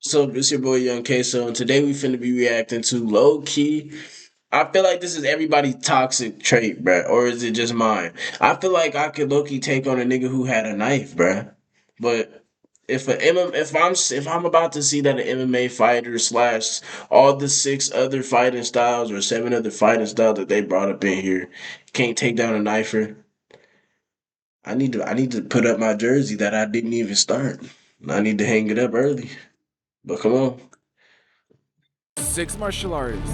So it's your boy Young Queso, and today we finna be reacting to low key. I feel like this is everybody's toxic trait, bruh, or is it just mine? I feel like I could low key take on a nigga who had a knife, bruh. But if I'm about to see that an MMA fighter slash all the six other fighting styles or seven other fighting styles that they brought up in here can't take down a knifer, I need to put up my jersey that I didn't even start. I need to hang it up early. But come on. Six martial artists.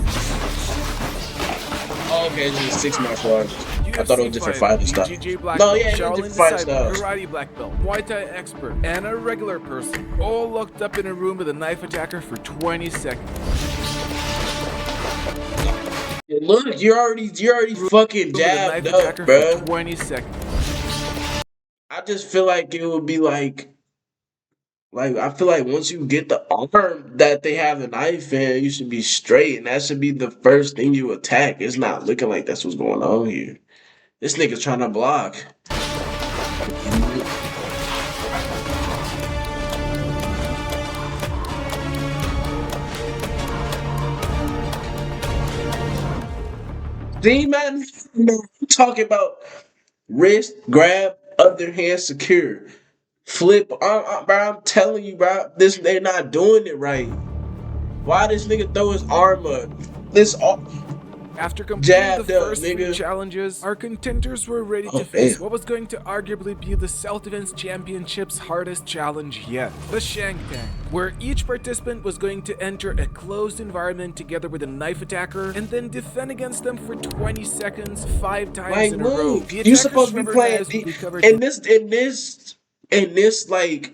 Oh, okay, it's just six martial arts. I thought it was UFC different fighter, fighting styles. BJJ black No, belt, yeah, it is Shaolin different fighting disciple, styles. karate black belt, Muay Thai expert, and a regular person, all locked up in a room with a knife attacker for 20 seconds. Yeah, look, you're already fucking With a jabbed knife up, attacker for bruh. 20 seconds. I just feel like it would be like I feel like once you get the arm that they have the knife in, you should be straight, and that should be the first thing you attack. It's not looking like that's what's going on here. This nigga's trying to block. See, man, talking about wrist grab, other hand secure, flip. Bro, I'm telling you, bro, this they're not doing it right. Why this nigga throw his arm up? This After completing the jabbed up, first three nigga. challenges, our contenders were ready Oh to face damn. what was going to arguably be the Self-Defense Championship's hardest challenge yet, the Shank Tank, where each participant was going to enter a closed environment together with a knife attacker and then defend against them for 20 seconds 5 times Like, in a row. move. The You attacker's supposed to be rubber playing knives would be covered in this like,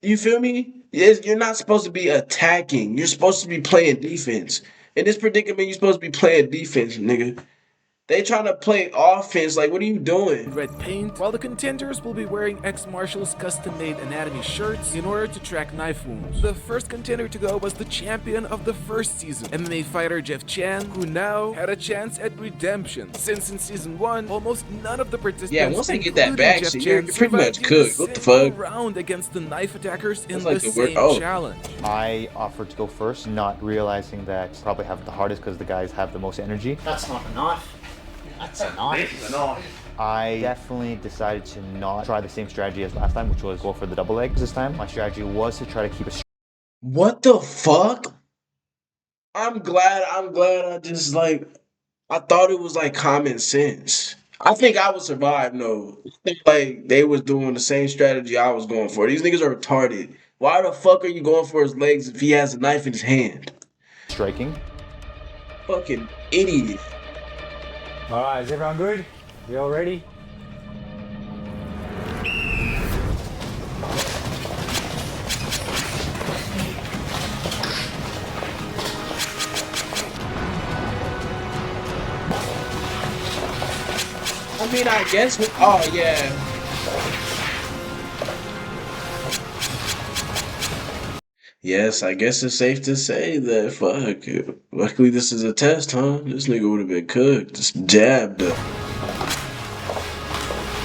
you feel me? You're not supposed to be attacking. You're supposed to be playing defense. In this predicament, you're supposed to be playing defense, nigga. They trying to play offense. Like, what are you doing? red paint, while the contenders will be wearing ex-Marshals custom-made anatomy shirts in order to track knife wounds. The first contender to go was the champion of the first season, MMA fighter Jeff Chan, who now had a chance at redemption, since in season 1, almost none of the participants, Yeah, once they get that including back, Jeff shit, Chan, you're pretty much survived even a cooked. What the single fuck? round against the knife attackers in That's like the the word. same Oh, challenge. I offered to go first, not realizing that probably have the hardest because the guys have the most energy. That's not a knife. That's a knife. I definitely decided to not try the same strategy as last time, which was go for the double legs this time. My strategy was to try to keep a what the fuck? I'm glad I just like I thought it was like common sense. I think I would survive though. I think like they was doing the same strategy I was going for. These niggas are retarded. Why the fuck are you going for his legs if he has a knife in his hand? striking. Fucking idiot. Alright, is everyone good? We all ready? I mean, I guess. Oh yeah. Yes, I guess it's safe to say that. Fuck. Luckily, this is a test, huh? This nigga would have been cooked. Just jabbed up.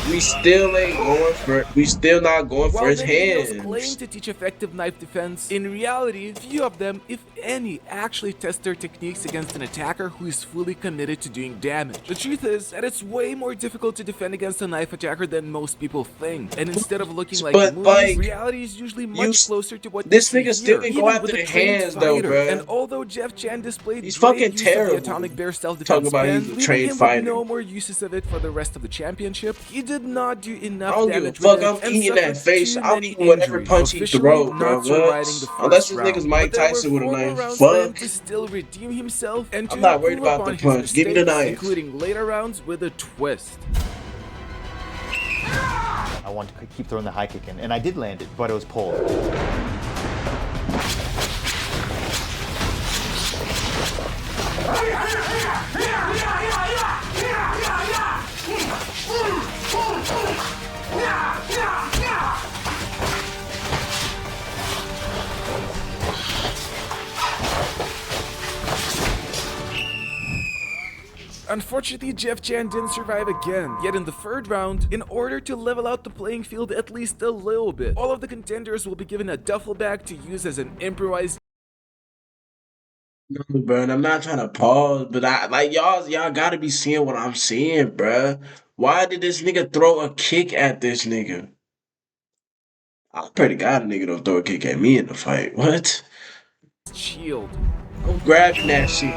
We still ain't going for. We still not going for While his many videos claim hands. to teach effective knife defense, in reality, few of them, if any, actually test their techniques against an attacker who is fully committed to doing damage. The truth is that it's way more difficult to defend against a knife attacker than most people think, and instead of looking like But, movies, like, reality is usually much closer to what this you see nigga still here, can go even after with a the trained hands, though, fighter. bruh. And although Jeff Chan displayed He's great fucking use terrible. of the atomic bear Talk self-defense about ban, he's a leaving trained him fighter. with no more uses of it for the rest of the championship, he did not do I enough don't give a damage fuck. with it I'm and eating that suffered face. too I'm many eating whatever injuries, punch he officially throw, bro. not surviving the What? first Unless this round. nigga's Mike But there Tyson were with a 4 more knife. rounds for him Fuck. to still redeem himself and to I'm not worried improve about upon the his punch. Give me the mistakes, knife. including later rounds with a twist. I wanted to keep throwing the high kick in, and I did land it, but it was pulled. Unfortunately, Jeff Chan didn't survive again. Yet in the third round, in order to level out the playing field at least a little bit, all of the contenders will be given a duffel bag to use as an improvised. No, bro, and I'm not trying to pause, but I like y'all gotta be seeing what I'm seeing, bruh. Why did this nigga throw a kick at this nigga? I pray to God a nigga don't throw a kick at me in the fight. What? Shield. I'm grabbing that shit.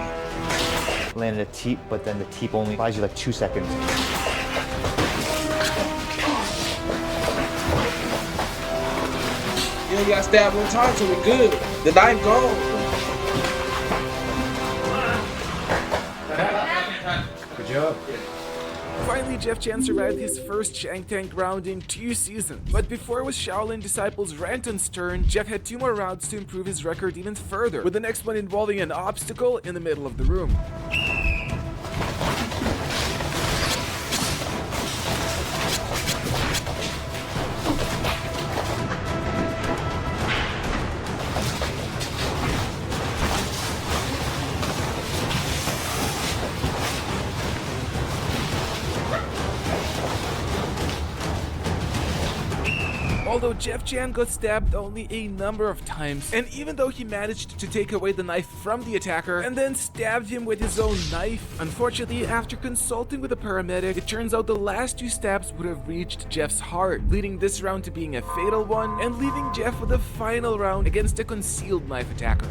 Landed a teep, but then the teep only buys you like 2 seconds. You only got stabbed one time, so we good. The knife gone. Good job. Finally, Jeff Chan survived his first Shank Tank round in 2 seasons. But before it was Shaolin Disciples Ranton's turn, Jeff had 2 more rounds to improve his record even further, with the next one involving an obstacle in the middle of the room. Although Jeff Chan got stabbed only a number of times, and even though he managed to take away the knife from the attacker and then stabbed him with his own knife, unfortunately, after consulting with a paramedic, it turns out the last 2 stabs would have reached Jeff's heart, leading this round to being a fatal one and leaving Jeff with a final round against a concealed knife attacker.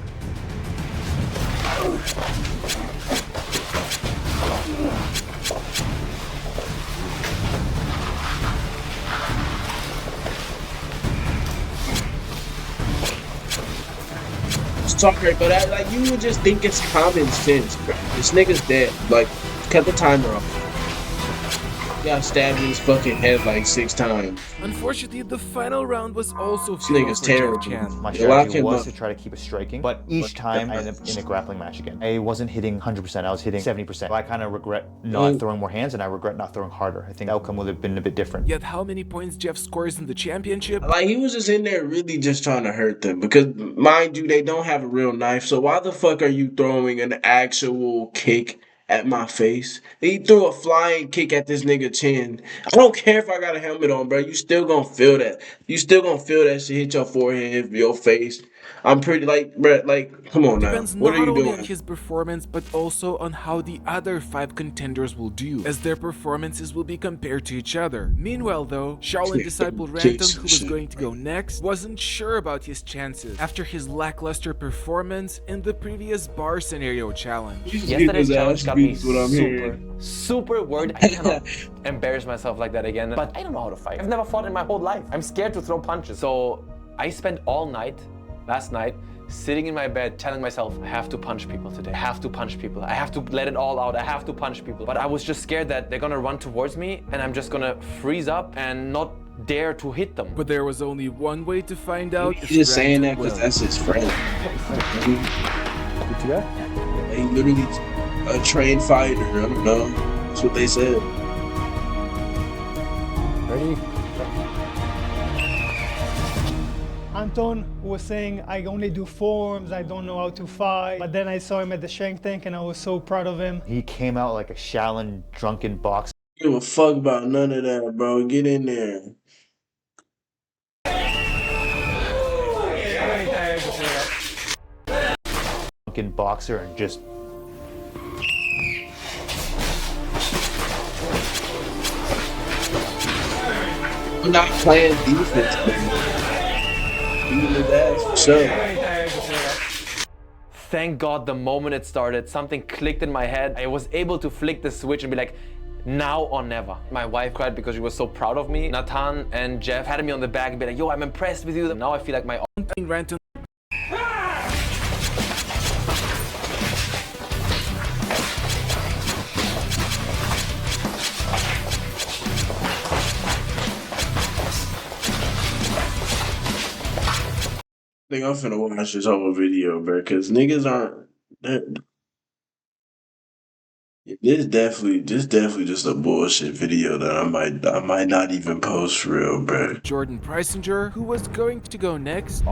Sorry, but like you would just think it's common sense, bro. This nigga's dead. Like, cut the timer off. Got stabbed in his fucking head like 6 times. Unfortunately, the final round was also This fatal nigga's for Jeff terrible. Chan. My Lock strategy him was up. to try to keep it striking, but each time I ended up in a grappling match again. I wasn't hitting 100%, I was hitting 70%. I kind of regret not throwing more hands, and I regret not throwing harder. I think the outcome would have been a bit different. Yet how many points Jeff scores in the championship? Like, he was just in there really just trying to hurt them. Because, mind you, they don't have a real knife. So why the fuck are you throwing an actual kick at my face? He threw a flying kick at this nigga chin. I don't care if I got a helmet on, bro. You still gonna feel that. You still gonna feel that shit hit your forehead, your face. I'm pretty like, bro, like, come on now. Depends What are not you only doing? on his performance, but also on how the other 5 contenders will do, as their performances will be compared to each other. Meanwhile though, Shaolin Disciple Ranton, who was going to go next, wasn't sure about his chances after his lackluster performance in the previous bar scenario challenge. Yesterday's challenge got me What I'm hearing. super worried. I cannot embarrass myself like that again. But I don't know how to fight. I've never fought in my whole life. I'm scared to throw punches. So I spent all night, last night, sitting in my bed telling myself, I have to punch people today. I have to punch people. I have to let it all out. I have to punch people. But I was just scared that they're gonna run towards me and I'm just gonna freeze up and not dare to hit them. But there was only one way to find out if He's just saying that Ranton because will. that's his friend. Good to go? He literally a trained fighter. I don't know. That's what they said. Ready? Anton was saying, I only do forms, I don't know how to fight. But then I saw him at the Shank Tank and I was so proud of him. He came out like a Shaolin drunken boxer. Give a fuck about none of that, bro. Get in there. Drunken boxer and just I'm not playing defense, man. Beating his ass for sure. Thank God the moment it started, something clicked in my head. I was able to flick the switch and be like, now or never. My wife cried because she was so proud of me. Nathan and Jeff had me on the back and be like, yo, I'm impressed with you. Now I feel like my Ranton I think I'm finna watch this whole video, bro, because niggas aren't. This definitely just a bullshit video that I might not even post for real, bro. Jordan Preisinger, who was going to go next,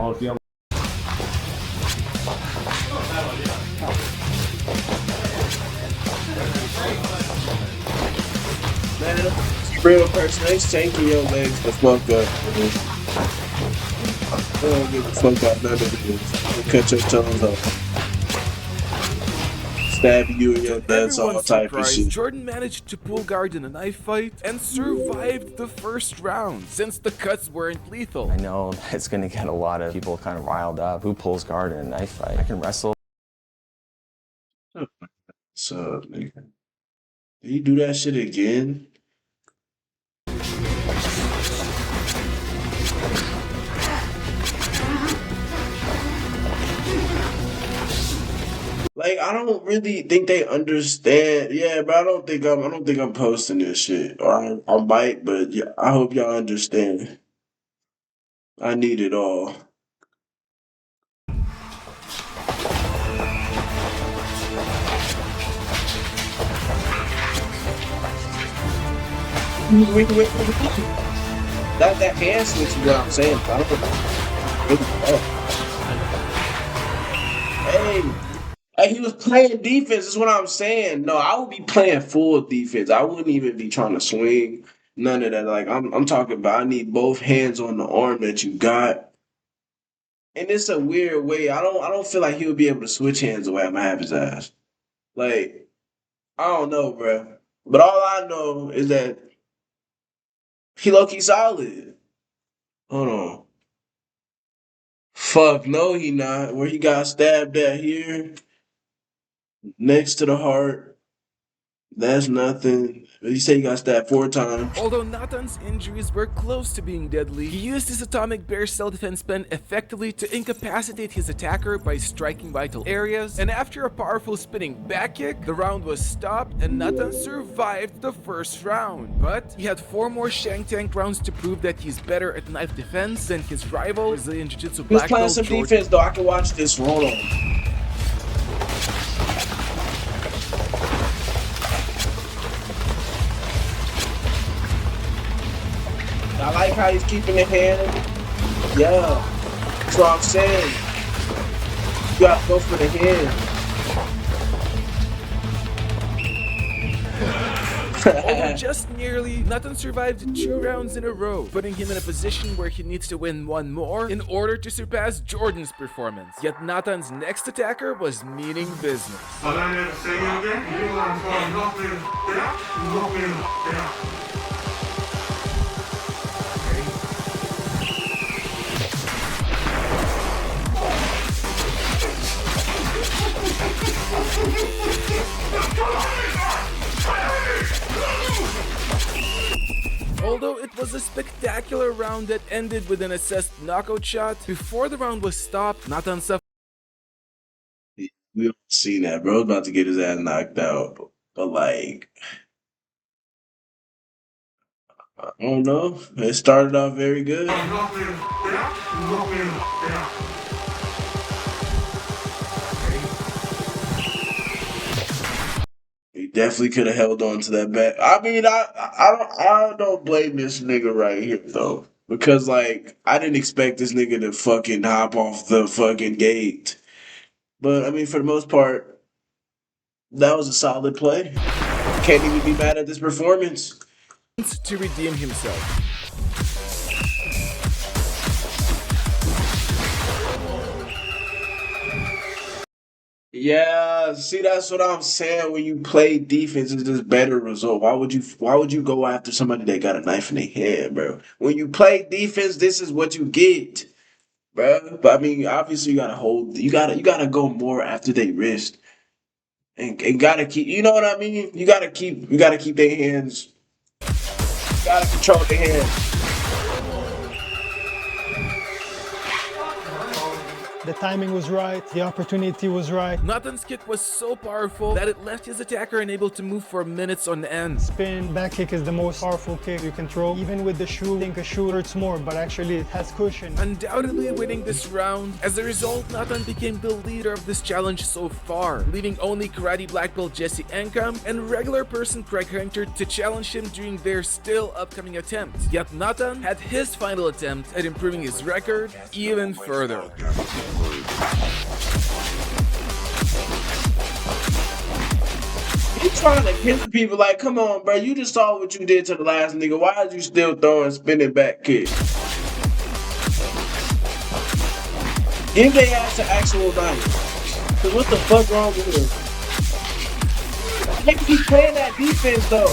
Real person, they shanking your legs the fuck up. Man. They don't give a fuck about none of this. They cut your toes off. Stab you in your To nuts, all everyone's type of surprise, shit. Jordan managed to pull guard in a knife fight and survived the first round, since the cuts weren't lethal. I know it's gonna get a lot of people kind of riled up. Who pulls guard in a knife fight? I can wrestle. So, nigga. Did he do that shit again? Like, I don't really think they understand. Yeah, but I don't think I'm posting this shit. Or I might, but yeah, I hope y'all understand. I need it all. Wait. That hand switch is what I'm saying. I don't really Hey, he was playing defense. Is what I'm saying. No, I would be playing full defense. I wouldn't even be trying to swing. None of that. Like I'm talking about. I need both hands on the arm that you got. And it's a weird way. I don't feel like he would be able to switch hands the way I'm gonna have his ass. Like I don't know, bro. But all I know is that he low-key solid. Hold on. Fuck no, he not. Where he got stabbed at here, next to the heart. That's nothing. He said he got stabbed 4 times. Although Nathan's injuries were close to being deadly, he used his atomic bear self-defense pen effectively to incapacitate his attacker by striking vital areas, and after a powerful spinning back kick, the round was stopped and Nathan survived the first round. But he had 4 more Shank Tank rounds to prove that he's better at knife defense than his rival, Brazilian Jiu-Jitsu He's black playing belt some Jordan. defense though. I can watch this. Hold on. I like how he's keeping the hand. Yeah. That's what I'm saying. You gotta go for the hand. Although just nearly, Nathan survived 2 rounds in a row, putting him in a position where he needs to win 1 more in order to surpass Jordan's performance. Yet Nathan's next attacker was meaning business. Although it was a spectacular round that ended with an assessed knockout shot, before the round was stopped, Nathan suffered. We don't see that, bro. About to get his ass knocked out. But like, I don't know. It started off very good. He definitely could have held on to that bet. I mean, I don't blame this nigga right here though, because like I didn't expect this nigga to fucking hop off the fucking gate. But I mean, for the most part, that was a solid play. Can't even be mad at this performance. to redeem himself. Yeah, see, that's what I'm saying. When you play defense, it's just better result. Why would you go after somebody that got a knife in their hand, bro? When you play defense, this is what you get, bro. But I mean, obviously, you gotta go more after they wrist, and gotta keep. You know what I mean? You gotta keep their hands. You gotta control their hands. The timing was right, the opportunity was right. Nathan's kick was so powerful that it left his attacker unable to move for minutes on end. Spin, back kick is the most powerful kick you can throw. Even with the shoe, I think a shoe hurts more, but actually it has cushion. Undoubtedly winning this round. As a result, Nathan became the leader of this challenge so far, leaving only karate black belt Jesse Enkam and regular person Craig Hunter to challenge him during their still upcoming attempts. Yet Nathan had his final attempt at improving his record even further. You trying to kill people like, come on, bro. You just saw what you did to the last nigga. Why is you still throwing spinning back kicks? Give they ass an actual knife. Cause what the fuck wrong with him? Nigga keep playing that defense though.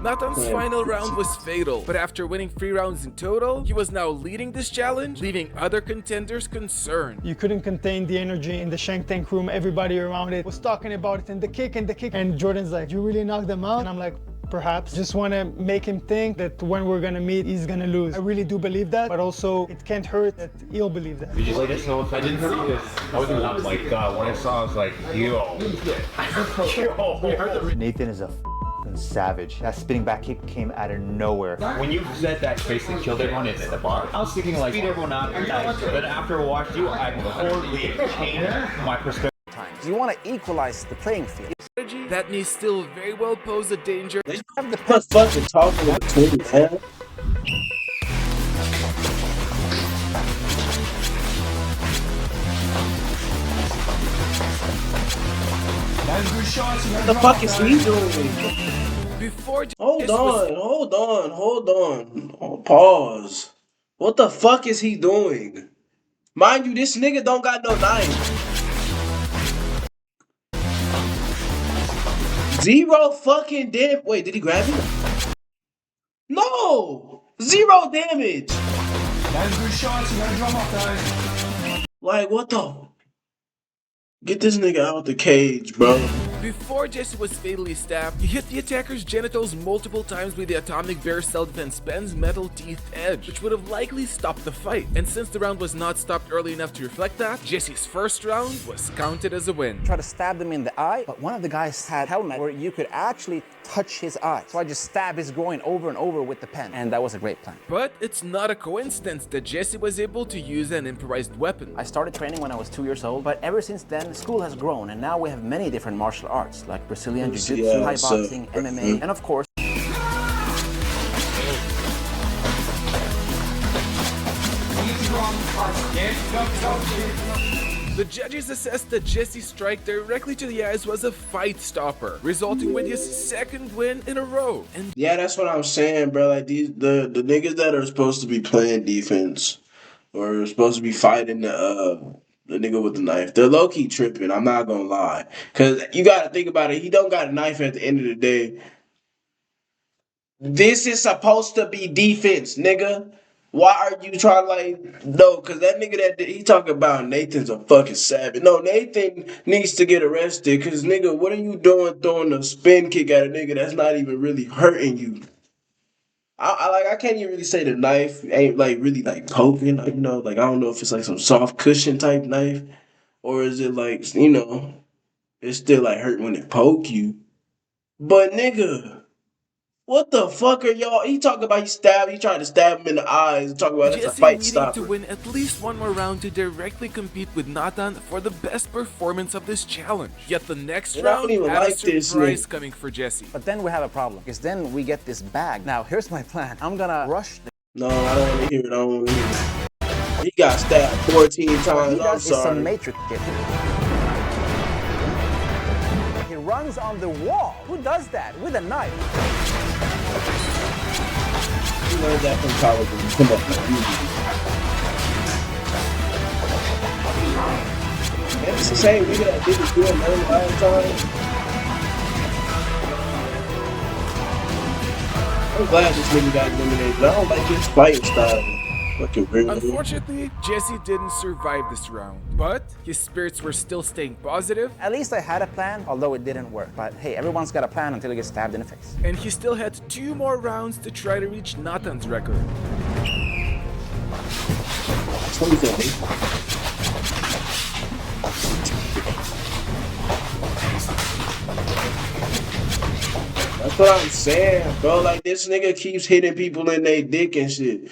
Nathan's final round was fatal, but after winning 3 rounds in total, he was now leading this challenge, leaving other contenders concerned. You couldn't contain the energy in the Shank Tank room. Everybody around it was talking about it and the kick and the kick. And Jordan's like, you really knocked them out? And I'm like, perhaps. Just want to make him think that when we're gonna meet, he's gonna lose. I really do believe that, but also it can't hurt that he'll believe that. Did you see this? No, I didn't see this. I was like, oh my god, when I saw it, I was like, yo. Nathan is a f***ing savage. That spinning back kick came out of nowhere. When you said that basically killed everyone in the bar, I was thinking like, beat everyone out, nice. But after watching you, I totally changed my perspective. You want to equalize the playing field. That may still very well pose a danger. They have the fucking talking in between, man. What the fuck is he doing? Before Hold on. Oh, pause. What the fuck is he doing? Mind you, this nigga don't got no knife. 0 fucking damage. Wait, did he grab it? No! 0 damage. Like, what the? Get this nigga out the cage, bro. Before Jesse was fatally stabbed, he hit the attacker's genitals multiple times with the Atomic Bear Self-Defense Pen's metal teeth edge, which would have likely stopped the fight. And since the round was not stopped early enough to reflect that, Jesse's first round was counted as a win. Try to stab them in the eye, but one of the guys had a helmet where you could actually touch his eye. So I just stabbed his groin over and over with the pen, and that was a great plan. But it's not a coincidence that Jesse was able to use an improvised weapon. I started training when I was 2 years old, but ever since then, school has grown, and now we have many different martial arts, like Brazilian Jiu-Jitsu, Thai boxing, MMA, and of course, the judges assessed that Jesse's strike directly to the eyes was a fight stopper, resulting with his second win in a row. And yeah, that's what I'm saying, bro. Like the niggas that are supposed to be playing defense or supposed to be fighting the nigga with the knife, they're low-key tripping, I'm not gonna lie. Cause you gotta think about it, he don't got a knife at the end of the day. This is supposed to be defense, nigga. Why are you trying to like, no, cause that nigga that he talking about Nathan's a fucking savage. No, Nathan needs to get arrested, cause nigga, what are you doing throwing a spin kick at a nigga that's not even really hurting you? I can't even really say the knife ain't like really like poking, like, you know, like I don't know if it's like some soft cushion type knife, or is it like, you know, it's still like hurt when it poke you. But nigga, what the fuck are y'all? He talking about he tried to stab him in the eyes, talking about it's a Jesse fight needing stopper. to win at least one more round to directly compete with Nathan for the best performance of this challenge. Yet the next And I don't round even had like a this, surprise nigga. coming for Jesse. but then we have a problem, because then we get this bag. Now, here's my plan. I'm gonna rush the No, I don't want to hear it. I don't want to hear it. He got stabbed 14 What times. he I'm does is some sorry. matrix shit. He runs on the wall. Who does that with a knife? You learned that from college. Come on, man. Man, it's the same nigga that did it good man last time. I'm glad this nigga got eliminated. I don't like his fighting style. Fucking weird. Unfortunately, Jesse didn't survive this round, but his spirits were still staying positive, At least I had a plan, although it didn't work. But hey, everyone's got a plan until he gets stabbed in the face. and he still had 2 more rounds to try to reach Nathan's record. That's what he said. That's what I'm saying, bro. Like, this nigga keeps hitting people in their dick and shit.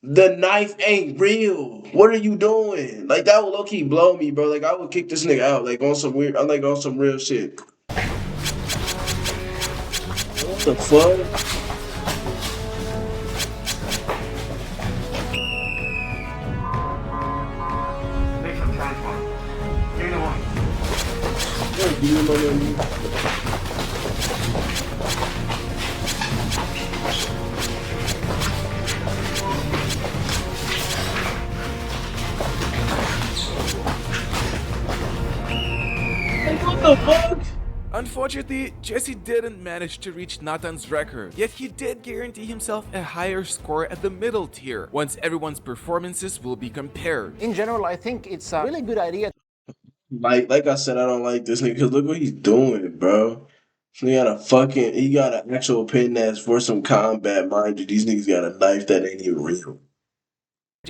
The knife ain't real. What are you doing? Like, that would low-key blow me, bro. Like, I would kick this nigga out, like, on some weird, like, on some real shit. What the fuck? Come on. What the fuck? Unfortunately, Jesse didn't manage to reach Nathan's record, yet he did guarantee himself a higher score at the middle tier, once everyone's performances will be compared. In general, I think it's a really good idea. Like I said, I don't like this nigga because look what he's doing, bro. He got an actual pin that's for some combat, mind you. These niggas got a knife that ain't even real.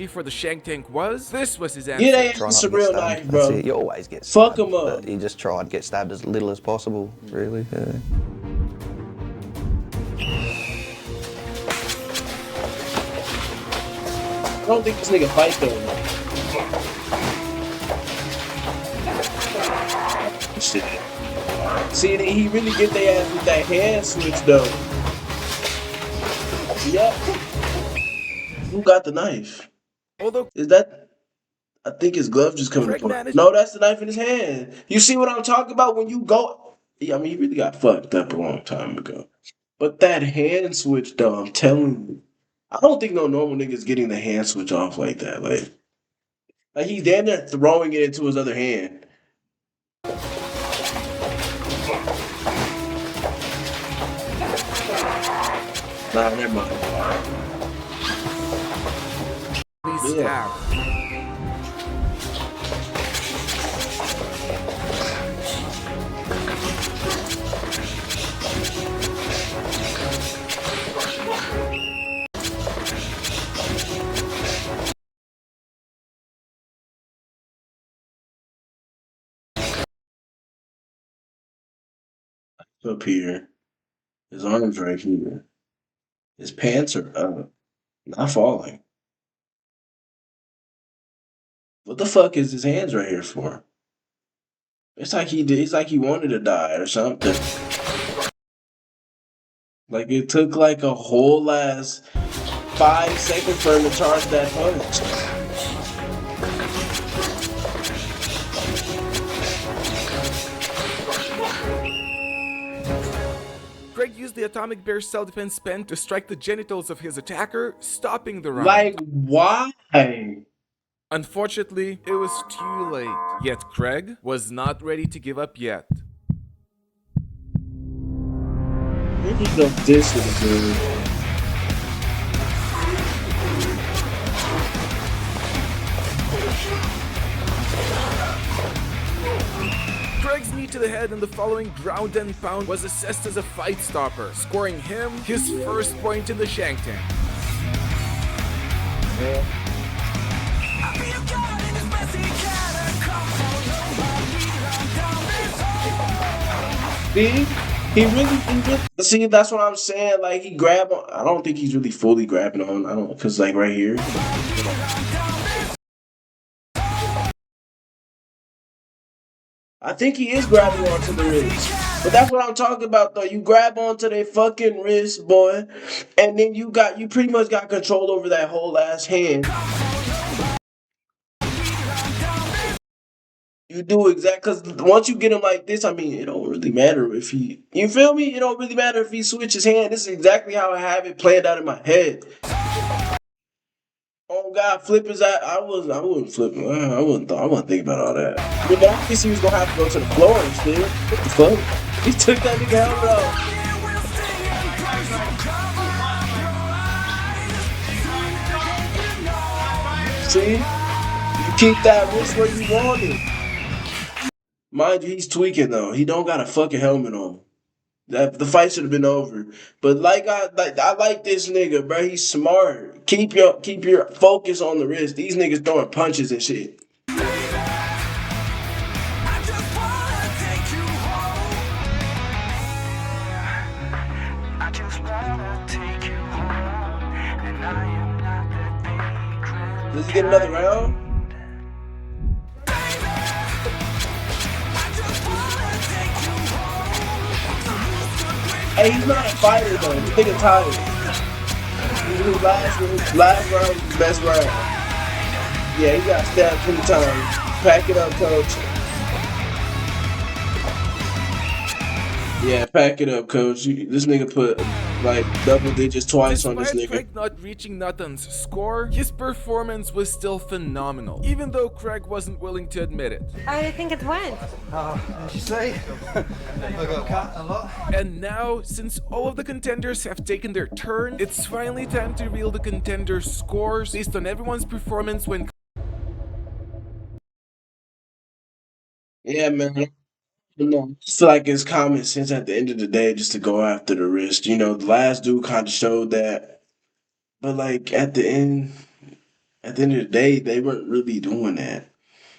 For the Shank Tank was, this was his Yeah, answer. they it's a real knife, bro. You always get Fuck stabbed, him up. but you just try and get stabbed as little as possible, really. Yeah. I don't think this nigga fight though. Shit. See, he really get their ass with that hand switch though. Yep. Who got the knife? Although Is that? I think his glove just coming apart. No, that's the knife in his hand. You see what I'm talking about when you go? Yeah, I mean, he really got fucked up a long time ago. But that hand switch, though, I'm telling you, I don't think no normal nigga's getting the hand switch off like that. Like he's damn near throwing it into his other hand. Nah, never mind. please stab. Up here. His arms right here. His pants are up. Not falling. What the fuck is his hands right here for? It's like he wanted to die or something. Like it took like a whole last 5 seconds for him to charge that punch. Greg used the Atomic Bear self-defense pen to strike the genitals of his attacker, stopping the round. Like, why? Unfortunately, it was too late. Yet Craig was not ready to give up yet. Maybe the distance, dude. Craig's knee to the head in the following ground and pound was assessed as a fight stopper, scoring him his first point in the Shank Tank. See, that's what I'm saying. Like, he grabbed on. I don't think he's really fully grabbing on. I don't, because, like, right here. I think he is grabbing onto the wrist. But that's what I'm talking about, though. You grab onto their fucking wrist, boy. And then you pretty much got control over that whole ass hand. You do exactly, because once you get him like this, I mean, it don't really matter if he, you feel me? It don't really matter if he switches hand. This is exactly how I have it planned out in my head. Oh God, flip his ass. I wouldn't flip him. I wouldn't think about all that. I mean, but I guess he was gonna have to go to the floor instead. What the fuck? He took that nigga helmet off. See? You keep that wrist where you want it. Mind you, he's tweaking though. He don't got a fucking helmet on. The fight should have been over. But I like this nigga, bro. He's smart. Keep your focus on the wrist. These niggas throwing punches and shit. Does he get another round? Hey, he's not a fighter though. He's nigga tired. His last round was his best round. Yeah, he got stabbed 10 times. Pack it up, coach. Yeah, pack it up, coach. This nigga put like double digits twice on this Despite nigga. Craig not reaching Nathan's score, his performance was still phenomenal, even though Craig wasn't willing to admit it. How do you think it went? As you say, I got cut a lot. And now, since all of the contenders have taken their turn, it's finally time to reveal the contenders' scores based on everyone's performance when. Yeah, man. I just feel like it's common sense at the end of the day just to go after the wrist. You know, the last dude kind of showed that, but like at the end of the day, they weren't really doing that.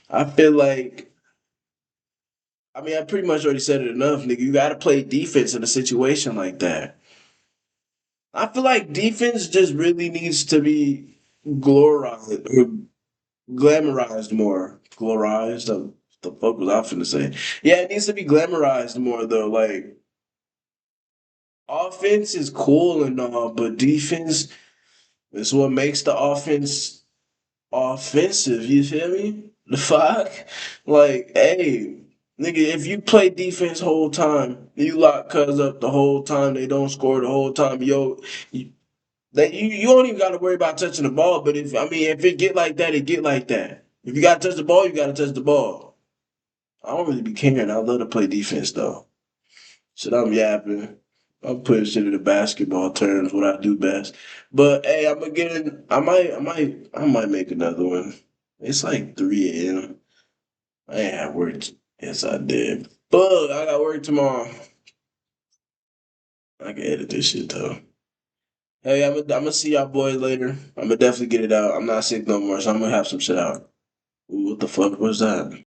I feel like, I mean, I pretty much already said it enough, nigga. You got to play defense in a situation like that. I feel like defense just really needs to be glorified or glamorized more. Glorized? The fuck was I finna say? Yeah, it needs to be glamorized more though. Like offense is cool and all, but defense is what makes the offense offensive. You feel me? The fuck? Like, hey, nigga, if you play defense whole time, you lock cuz up the whole time, they don't score the whole time, yo, you, you don't even got to worry about touching the ball. But if it get like that, it get like that. If you got to touch the ball, you got to touch the ball. I don't really be caring. I love to play defense though. Shit, I'm yapping. I'm putting shit into basketball terms, what I do best. But hey, I'm gonna get in. I might make another one. It's like 3 a.m. I ain't have work. Yes, I did. But I got work tomorrow. I can edit this shit though. Hey, I'm gonna see y'all boys later. I'm gonna definitely get it out. I'm not sick no more, so I'm gonna have some shit out. Ooh, what the fuck was that?